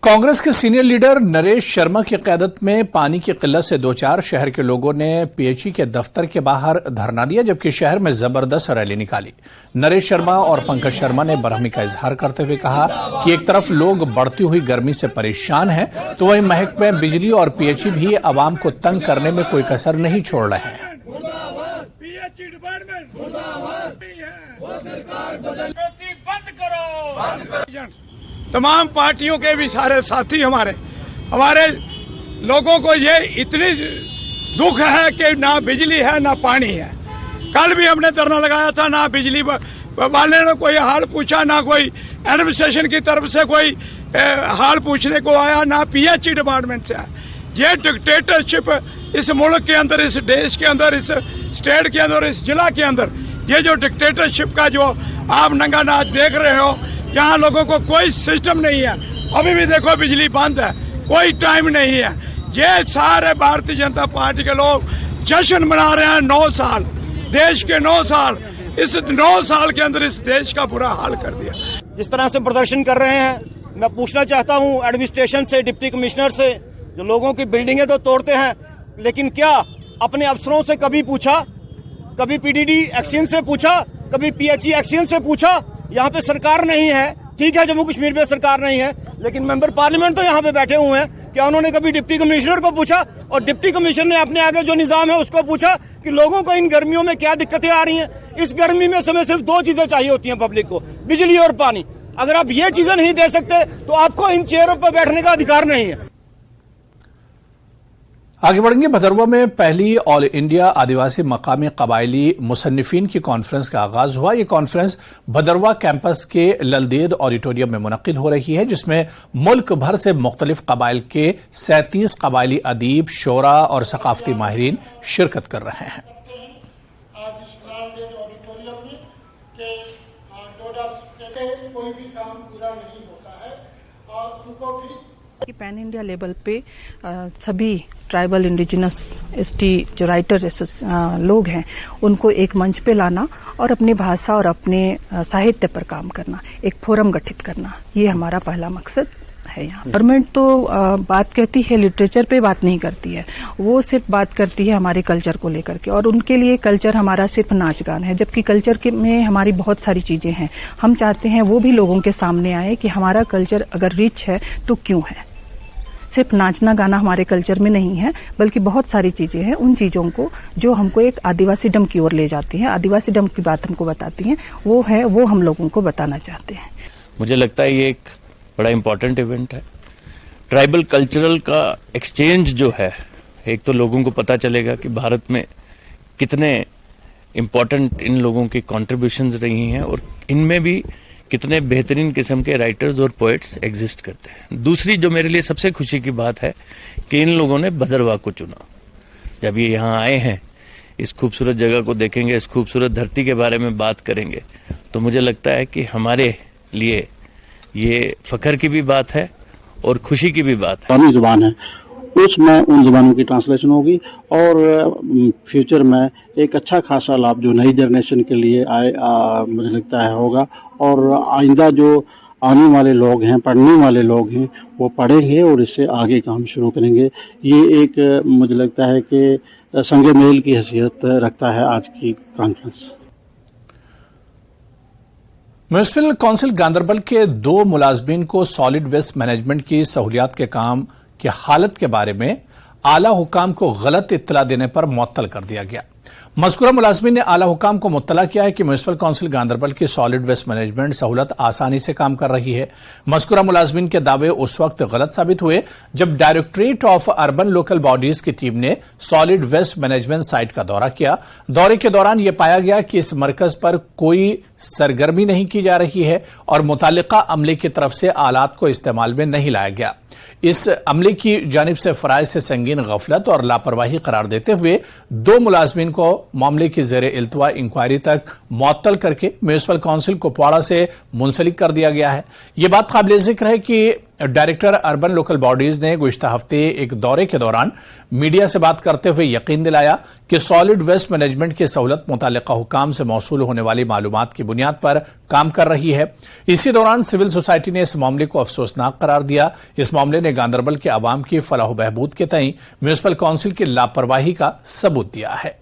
कांग्रेस के senior leader Naresh Sharma की क़यादत में पानी की किल्लत से दो चार शहर के लोगों ने पीएचई के दफ्तर के बाहर धरना दिया, जबकि शहर में जबरदस्त रैली निकाली। नरेश शर्मा और पंकज शर्मा ने बरहमी का इजहार करते हुए कहा कि एक तरफ लोग बढ़ती हुई गर्मी से परेशान हैं, तो वहीं महकमे बिजली और पीएचई भी आवाम को तंग करने में कोई कसर नहीं छोड़ रहे हैं। तमाम पार्टियों के भी सारे साथी हमारे लोगों को ये इतनी दुख है कि ना बिजली है ना पानी है। कल भी हमने धरना लगाया था, ना बिजली वाले ने कोई हाल पूछा, ना कोई एडमिनिस्ट्रेशन की तरफ से कोई हाल पूछने को आया, ना पीएचई डिपार्टमेंट से। ये डिक्टेटरशिप इस मुल्क के अंदर, इस देश के अंदर, इस स्टेट के अंदर, इस जिला के अंदर, ये जो डिक्टेटरशिप का जो आप नंगा नाच देख रहे हो, यहाँ लोगों को कोई सिस्टम नहीं है। अभी भी देखो बिजली बंद है, कोई टाइम नहीं है। ये सारे भारतीय जनता पार्टी के लोग जश्न मना रहे हैं 9 साल, देश के 9 साल। इस 9 साल के अंदर इस देश का बुरा हाल कर दिया। जिस तरह से प्रदर्शन कर रहे हैं, मैं पूछना चाहता हूँ एडमिनिस्ट्रेशन से, डिप्टी कमिश्नर से, जो लोगों की बिल्डिंगें तो तोड़ते हैं, लेकिन क्या अपने अफसरों से कभी पूछा? कभी पीडीडी एक्शन से पूछा? कभी पीएचई एक्शन से पूछा? यहाँ पे सरकार नहीं है, ठीक है, जम्मू कश्मीर में सरकार नहीं है, लेकिन मेंबर पार्लियामेंट तो यहाँ पे बैठे हुए हैं। क्या उन्होंने कभी डिप्टी कमिश्नर को पूछा? और डिप्टी कमिश्नर ने अपने आगे जो निजाम है उसको पूछा कि लोगों को इन गर्मियों में क्या दिक्कतें आ रही हैं? इस गर्मी में समय सिर्फ 2 चीजें चाहिए होती हैं पब्लिक को, बिजली और पानी। अगर आप ये चीजें नहीं दे सकते तो आपको इन चेयरों पर बैठने का अधिकार नहीं है। आगे बढ़ेंगे। भदरवा में पहली ऑल इंडिया आदिवासी मकामी कबायली मुसन्निफीन की कॉन्फ्रेंस का आगाज हुआ। ये कॉन्फ्रेंस भदरवा कैंपस के ललदेद ऑडिटोरियम में मुनक्किद हो रही है, जिसमें मुल्क भर से मुख्तलिफ कबाइल के 37 कबायली अदीब, शोरा और सकाफती माहिरीन शिरकत कर रहे हैं। कि पैन इंडिया लेवल पे सभी ट्राइबल, इंडिजिनस, एसटी जो राइटर लोग हैं उनको एक मंच पे लाना और अपनी भाषा और अपने साहित्य पर काम करना, एक फोरम गठित करना, ये हमारा पहला मकसद है। यहाँ गवर्नमेंट तो बात कहती है, लिटरेचर पे बात नहीं करती है, वो सिर्फ बात करती है हमारे कल्चर को लेकर के, और उनके लिए कल्चर हमारा सिर्फ नाच गान है, जबकि कल्चर में हमारी बहुत सारी चीजें हैं। हम चाहते हैं वो भी लोगों के सामने आए कि हमारा कल्चर अगर रिच है तो क्यों है। सिर्फ नाचना गाना हमारे कल्चर में नहीं है, बल्कि बहुत सारी चीजें हैं, उन चीजों को जो हमको एक आदिवासी डम की ओर ले जाती हैं, आदिवासी डम की बात हमको बताती हैं, वो हम लोगों को बताना चाहते हैं। मुझे लगता है ये एक बड़ा इम्पोर्टेंट इवेंट है। ट्राइबल कल्चरल का एक्सचेंज जो है, एक तो लोगों को पता चलेगा कि भारत में कितने इम्पोर्टेंट इन लोगों की कॉन्ट्रीब्यूशंस रही हैं और इनमें भी कितने बेहतरीन किस्म के राइटर्स और पोएट्स एग्जिस्ट करते हैं। दूसरी जो मेरे लिए सबसे खुशी की बात है कि इन लोगों ने भदरवा को चुना। जब ये यहाँ आए हैं, इस खूबसूरत जगह को देखेंगे, इस खूबसूरत धरती के बारे में बात करेंगे, तो मुझे लगता है कि हमारे लिए ये फख्र की भी बात है और खुशी की भी बात है। जुबान है, उसमें उन जुबानों की ट्रांसलेशन होगी और फ्यूचर में एक अच्छा खासा लाभ जो नई जनरेशन के लिए मुझे लगता है होगा। और आइंदा जो आने वाले लोग हैं, पढ़ने वाले लोग हैं, वो पढ़ेंगे और इससे आगे काम शुरू करेंगे। ये एक मुझे लगता है कि संगे मेल की हैसियत रखता है आज की कॉन्फ्रेंस। म्युनिसिपल काउंसिल गांदरबल के 2 मुलाजमीन को सॉलिड वेस्ट मैनेजमेंट की सहूलियात के काम की हालत के बारे में आला हुकाम को गलत इत्तला देने पर मुअत्तल कर दिया गया। मज़कूरा मुलाजमीन ने आला हुकाम को मुत्तला किया है कि म्युनिसिपल काउंसिल गांदरबल की सॉलिड वेस्ट मैनेजमेंट सहूलत आसानी से काम कर रही है। मज़कूरा मुलाजमीन के दावे उस वक्त गलत साबित हुए जब directorate of urban local bodies की टीम ने सॉलिड वेस्ट मैनेजमेंट साइट का दौरा किया। दौरे के दौरान यह पाया गया कि इस मरकज पर कोई सरगर्मी नहीं की जा रही है और मुतालिका अमले की तरफ से आलात को इस्तेमाल में नहीं लाया गया। इस अमले की जानिब से फराइज से संगीन गफलत और लापरवाही करार देते हुए 2 मुलाजमीन को मामले की ज़ेरे इल्तवा इंक्वायरी तक मुअत्तल करके म्युनिसिपल काउंसिल कुपवाड़ा से मुंसलिक कर दिया गया है। यह बात काबिल जिक्र है कि डायरेक्टर अर्बन लोकल बॉडीज ने गुज़िश्ता हफ्ते एक दौरे के दौरान मीडिया से बात करते हुए यकीन दिलाया कि सॉलिड वेस्ट मैनेजमेंट की सहूलत मुताल्लिका हुकाम से मौसूल होने वाली मालूमात की बुनियाद पर काम कर रही है। इसी दौरान सिविल सोसाइटी ने इस मामले को अफसोसनाक करार दिया। इस मामले ने गांदरबल के अवाम की फलाह बहबूद के तई म्यूनिसिपल काउंसिल की लापरवाही का सबूत दिया है।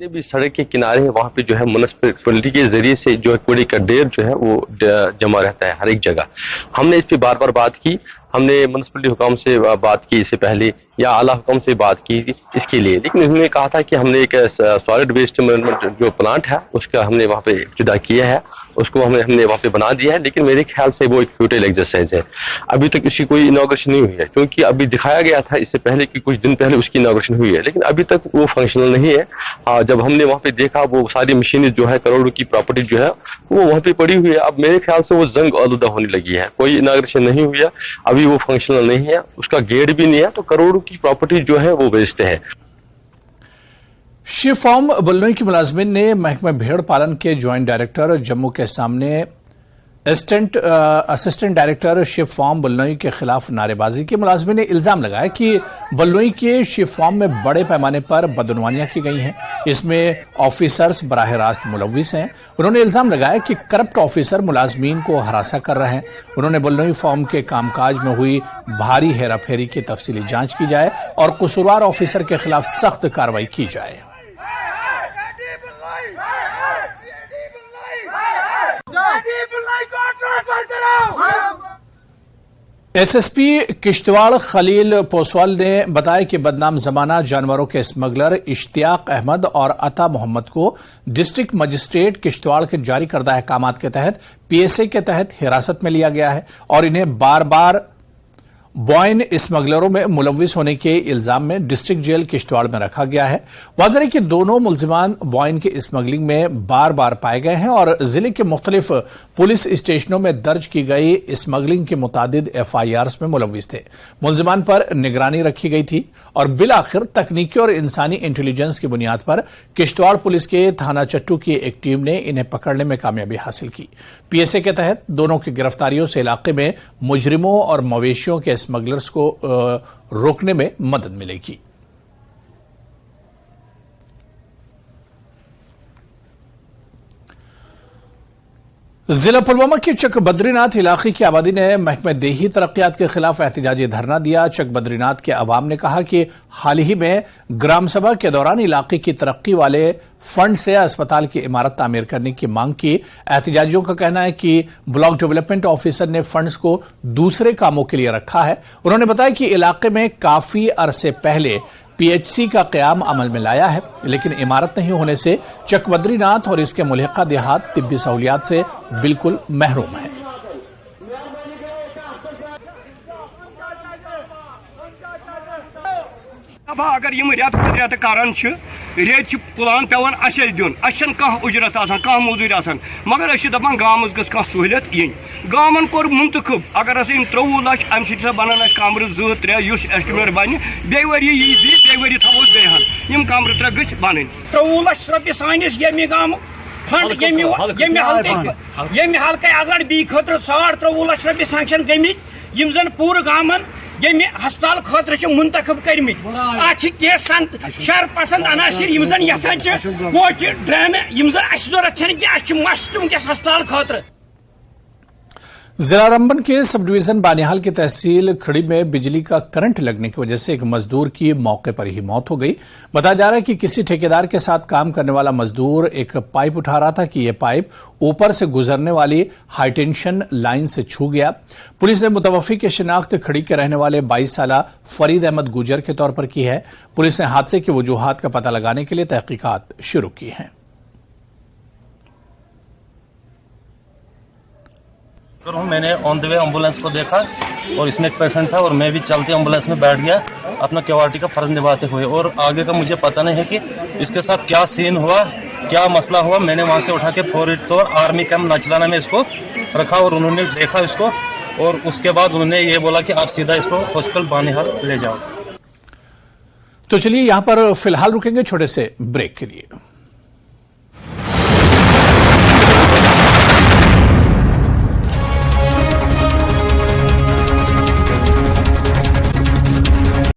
भी सड़क के किनारे है, वहाँ पे जो है म्युनिसिपैलिटी के जरिए से जो है कूड़े का ढेर जो है वो जमा रहता है हर एक जगह। हमने इस पे बार बार बात की, हमने म्युनिसिपैलिटी हुकाम से बात की इससे पहले या आला हुकाम से बात की इसके लिए, लेकिन उन्होंने कहा था कि हमने एक सॉलिड वेस्ट मैनेजमेंट जो प्लांट है उसका हमने वहाँ पे इब्तिदा किया है, उसको हमने वहाँ पे बना दिया है, लेकिन मेरे ख्याल से वो एक फ्यूटाइल एक्सरसाइज है। अभी तक इसकी कोई इनॉग्रेशन नहीं हुई है, क्योंकि अभी दिखाया गया था इससे पहले कि कुछ दिन पहले उसकी इनॉग्रेशन हुई है, लेकिन अभी तक वो फंक्शनल नहीं है। जब हमने वहाँ पे देखा वो सारी मशीनें जो है करोड़ों की प्रॉपर्टी जो है वो वहाँ पे पड़ी हुई है। अब मेरे ख्याल से वो जंग आलूदा होने लगी है, कोई इनॉग्रेशन नहीं हुई है, अभी वो फंक्शनल नहीं है, उसका गेट भी नहीं है, तो करोड़ों की प्रॉपर्टी जो है वो वेस्ट है। शिव फॉर्म बल्लोई की मुलाजमिन ने महकमा भेड़ पालन के ज्वाइंट डायरेक्टर जम्मू के सामने असिस्टेंट डायरेक्टर शिव फॉर्म बल्लोई के खिलाफ नारेबाजी की। मुलाजमिन ने इल्जाम लगाया कि बल्लोई के शिव फॉर्म में बड़े पैमाने पर बदनुमानियां की गई हैं, इसमें ऑफिसर्स बराह रास्त मुलव्विस हैं। उन्होंने इल्जाम लगाया कि करप्ट ऑफिसर मुलाजमीन को हरासा कर रहे हैं। उन्होंने बल्लोई फॉर्म के कामकाज में हुई भारी हेराफेरी की तफसीली जांच की जाए और कसूरवार ऑफिसर के खिलाफ सख्त कार्रवाई की जाए। एसएसपी किश्तवाड़ खलील पोसवाल ने बताया कि बदनाम जमाना जानवरों के स्मगलर इश्तियाक अहमद और अता मोहम्मद को डिस्ट्रिक्ट मजिस्ट्रेट किश्तवाड़ के जारी करदा अहकामात के तहत पीएसए के तहत हिरासत में लिया गया है और इन्हें बार बार बॉयन स्मगलरों में मुलव्विस होने के इल्जाम में डिस्ट्रिक्ट जेल किश्तवाड़ में रखा गया है। वाज़ेह है कि दोनों मुलजिमान बॉयन के स्मगलिंग में बार बार पाए गए हैं और जिले के मुख्तलिफ पुलिस स्टेशनों में दर्ज की गई स्मगलिंग के मुतादिद FIRs में मुलव्विस थे। मुलजिमान पर निगरानी रखी गई थी और बिलाखिर तकनीकी और इंसानी इंटेलिजेंस की बुनियाद पर किश्तवाड़ पुलिस के थाना चट्टू की एक टीम ने इन्हें पकड़ने में कामयाबी हासिल की। पीएसए के तहत दोनों की गिरफ्तारियों से इलाके में मुजरिमों और मवेशियों के स्मगलर्स को रोकने में मदद मिलेगी। जिला पुलवामा के चक बद्रीनाथ इलाके की आबादी ने महकमे देही तरक्यात के खिलाफ एहतजाजी धरना दिया। चक बद्रीनाथ के अवाम ने कहा कि हाल ही में ग्राम सभा के दौरान इलाके की तरक्की वाले फंड से अस्पताल की इमारत तामीर करने की मांग की। एहतजाजियों का कहना है कि ब्लॉक डेवलपमेंट ऑफिसर ने फंड्स को दूसरे कामों के लिए रखा है। उन्होंने बताया कि इलाके में काफी अरसे पहले PHC का क़याम अमल में लाया है, लेकिन इमारत नहीं होने से चक बद्रीनाथ और इसके मुल्हिका देहात तिब्बी सहूलियात से बिल्कुल महरूम है। अगर यम रेत रेत करान रेत प्लान पेवान असे दिन अन कह उजरत कह मजूरी मगर दपान गामस गस कह सहूलियत इन गामन कोर मुंतखब अगर 23 लाख अम सह बनान कमर 2-3 एस्टिमेट बन बे वरी बे वरी थवो बेहन यम कमर 3 गछ बन 23 लाख रुपये सानिस यमी गाम फंड यमी हल्के अगर बी खतर 23 लाख रुपये सैंक्शन गमित यम जन पूर गामन यमी हस्पताल खतर मुंतखब कर्मित शर पसंद अनासर यम जन यथान कोच ड्रेन यम जन जरूरत मस्त वस हस्पताल खतर। जिला रंबन के सब डिवीजन बानिहाल की तहसील खड़ी में बिजली का करंट लगने की वजह से एक मजदूर की मौके पर ही मौत हो गई। बताया जा रहा है कि किसी ठेकेदार के साथ काम करने वाला मजदूर एक पाइप उठा रहा था कि यह पाइप ऊपर से गुजरने वाली हाईटेंशन लाइन से छू गया। पुलिस ने मुतवफ़ी की शिनाख्त खड़ी के रहने वाले 22 साला फरीद अहमद गुजर के तौर पर की है। पुलिस ने हादसे की वजूहात का पता लगाने के लिए तहकीकात शुरू की हैं। मैंने ऑन द वे एम्बुलेंस को देखा और इसमें एक पेशेंट था और मैं भी चलते एम्बुलेंस में बैठ गया अपना क्वालिटी का फर्ज निभाते हुए, और आगे का मुझे पता नहीं है कि इसके साथ क्या सीन हुआ, क्या मसला हुआ। मैंने वहां से उठा के फौरी आर्मी कैंप नचलाना में इसको रखा और उन्होंने देखा इसको और उसके बाद उन्होंने ये बोला कि आप सीधा इसको हॉस्पिटल बानिहाल ले जाओ। तो चलिए यहां पर फिलहाल रुकेंगे छोटे से ब्रेक के लिए।